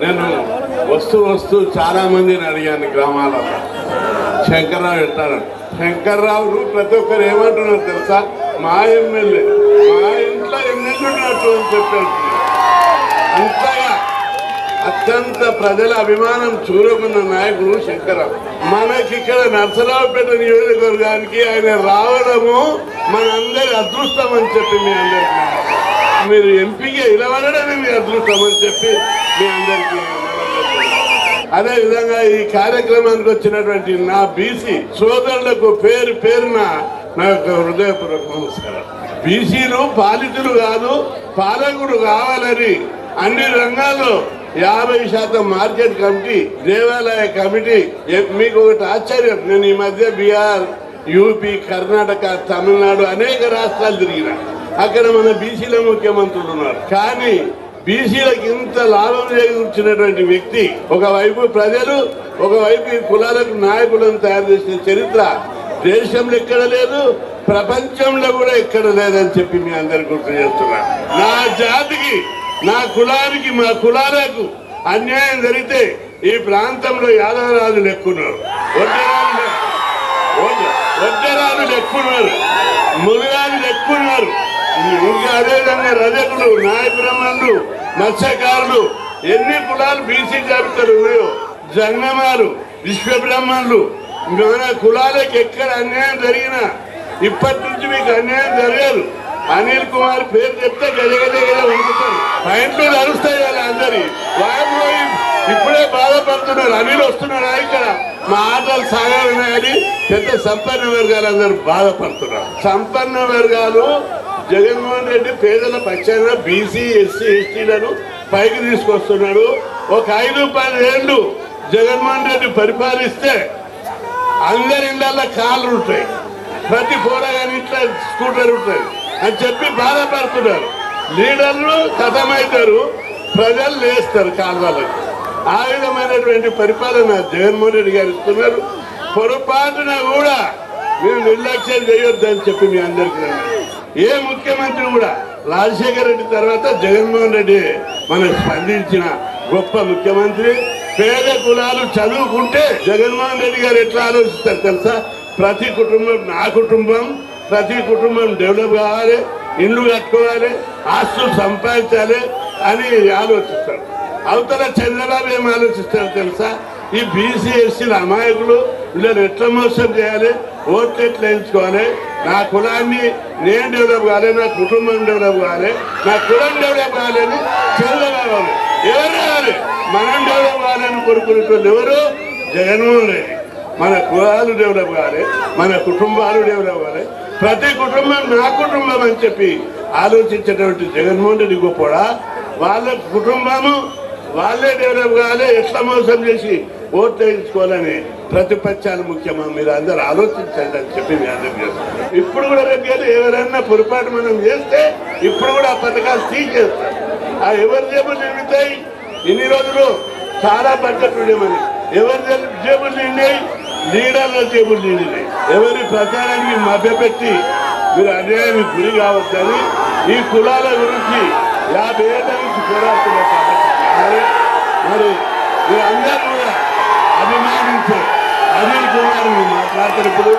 నేను వస్తూ చాలా మందిని అడిగాను గ్రామాలలో, శంకర్రావు ఎట్టాడు. శంకర్రావును ప్రతి ఒక్కరు ఏమంటున్నారు తెలుసా? మా ఎమ్మెల్యే, మా ఇంట్లో ఎమ్మెల్యే ఉన్నట్టు అని చెప్పారు. అంతగా అత్యంత ప్రజల అభిమానం చూరుకున్న నాయకుడు శంకర్రావు. మనకి ఇక్కడ నర్సరావుపేట నియోజకవర్గానికి ఆయన రావడము మనందరి అదృష్టం అని చెప్పి మీ అందరికీ, మీరు ఎంపీగా నిలబడడమే మీ అదృష్టం అని చెప్పి మీ అందరికీ. అదేవిధంగా ఈ కార్యక్రమానికి వచ్చినటువంటి నా బీసీ సోదరులకు పేరు పేరున నా యొక్క హృదయపూర్వక నమస్కారం. బీసీలు పాలితులు కాదు, పాలకుడు కావాలని అన్ని రంగాల్లో 50% మార్కెట్ కమిటీ, దేవాలయ కమిటీ. మీకు ఒకటి ఆశ్చర్యం, నేను ఈ మధ్య బీహార్, యూపీ, కర్ణాటక, తమిళనాడు అనేక రాష్ట్రాలు తిరిగిన. అక్కడ మన బీసీల ముఖ్యమంత్రులు ఉన్నారు. కానీ బీసీలకు ఇంత లాభం చేకూర్చినటువంటి వ్యక్తి, ఒకవైపు ప్రజలు, ఒకవైపు ఈ కులాలకు నాయకులను తయారు చేసిన చరిత్ర దేశంలో ఎక్కడ లేదు, ప్రపంచంలో కూడా ఎక్కడ లేదని చెప్పి మీ అందరు గుర్తు చేస్తున్నారు. నా జాతికి, నా కులానికి, మా కులాలకు అన్యాయం జరిగితే ఈ ప్రాంతంలో యాదవరాజులు ఎక్కున్నారు, వడ్డరాజులు ఎక్కున్నారు, ముదిరాజులు ఎక్కున్నారు. ఇంకా అదేవిధంగా రజకులు, నాయ బ్రాహ్మణులు, మత్స్యకారులు, ఎన్ని కులాలు బీసీ జాబితాలు ఉన్నాయో, జంగమాలు, విశ్వబ్రహ్మణులు, మన కులాలకు ఎక్కడ అన్యాయం జరిగినా ఇప్పటి నుంచి మీకు అన్యాయం జరగదు. అనిల్ కుమార్ పేరు చెప్తే గజగజగజ వణుకుతారు, పైంట్లు నడుస్తాయి వాళ్ళందరి. వాళ్ళు ఇప్పుడే బాధపడుతున్నారు. అనిల్ వస్తున్నారా ఇక్కడ మా ఆటలు సాగాలన్నాయని పెద్ద సంపన్న వర్గాలు అందరూ బాధపడుతున్నారు. సంపన్న వర్గాలు జగన్మోహన్ రెడ్డి పేదల పక్షాన బీసీ, ఎస్సీ, ఎస్టీలను పైకి తీసుకొస్తున్నాడు. ఒక 5-10 ఏళ్ళు జగన్మోహన్ రెడ్డి పరిపాలిస్తే అందరి ఇళ్ళల్లో కార్లు ఉంటాయి, ప్రతి పోరగాని ఇట్లా స్కూటర్ ఉంటాయి అని చెప్పి బాధపడుతున్నారు. లీడర్లు కథమవుతారు, ప్రజలు లేస్తారు కాల్వలకు. ఆ విధమైనటువంటి పరిపాలన జగన్మోహన్ రెడ్డి గారు ఇస్తున్నారు. పొరపాటున కూడా మీరు నిర్లక్ష్యం చేయొద్దని చెప్పి మీ అందరికీ. ఏ ముఖ్యమంత్రి కూడా రాజశేఖర రెడ్డి తర్వాత జగన్మోహన్ రెడ్డి మనకు స్పందించిన గొప్ప ముఖ్యమంత్రి. పేద కులాలు చదువుకుంటే జగన్మోహన్ రెడ్డి గారు ఎట్లా ఆలోచిస్తారు తెలుసా? ప్రతి కుటుంబం నా కుటుంబం, ప్రతి కుటుంబం డెవలప్ కావాలి, ఇల్లు కట్టుకోవాలి, ఆస్తులు సంపాదించాలి అని ఆలోచిస్తారు. అవతల చంద్రబాబు ఏం ఆలోచిస్తారు తెలుసా? ఈ బీసీ, ఎస్సీల అమాయకులు, వీళ్ళని ఎట్లా మోసం చేయాలి, ఓట్లు ఎట్లా ఎంచుకోవాలి, నా కులాన్ని నేను డెవలప్ కావాలి, నా కుటుంబం డెవలప్ కావాలి, నా కులం డెవలప్ కావాలని చంద్రబాబు. ఎవరు కావాలి? మనం డెవలప్ కావాలని కోరుకునేటోళ్ళు ఎవరు? జగన్మోహన్ రెడ్డి. మన కులాలు డెవలప్ కావాలి, మన కుటుంబాలు డెవలప్ కావాలి, ప్రతి కుటుంబం నా కుటుంబం అని చెప్పి ఆలోచించేటువంటి జగన్మోహన్ రెడ్డి గొప్పడా? వాళ్ళ కుటుంబము వాళ్ళే డెవలప్ కావాలి, ఎట్లా మోసం చేసి ఓట్లు వేయించుకోవాలని ప్రతిపక్షాలు ముఖ్యమా? మీరు అందరూ ఆలోచించండి అని చెప్పి మీ అందరూ చేస్తారు. ఇప్పుడు కూడా రేపు ఎవరైనా పొరపాటు మనం చేస్తే ఇప్పుడు కూడా ఆ పథకాలు తీసేస్తారు. ఆ ఎవరి జేబులు నిండుతాయి? ఇన్ని రోజులు చాలా బడ్జెట్ ఉండేమని ఎవరి జేబులు నిండాయి? లీడర్ల జేబులు నిండినాయి. ఎవరి ప్రచారానికి మభ్యపెట్టి మీరు అన్యాయానికి గురి కావద్దని ఈ కులాల గురించి 50 ఏళ్ళ నుంచి పోరాడుతున్నారు. కాబట్టి మరి మీరందరూ కూడా అభిమానించే అనిల్ కుమార్ మాట్లాడతారు. ఇప్పుడు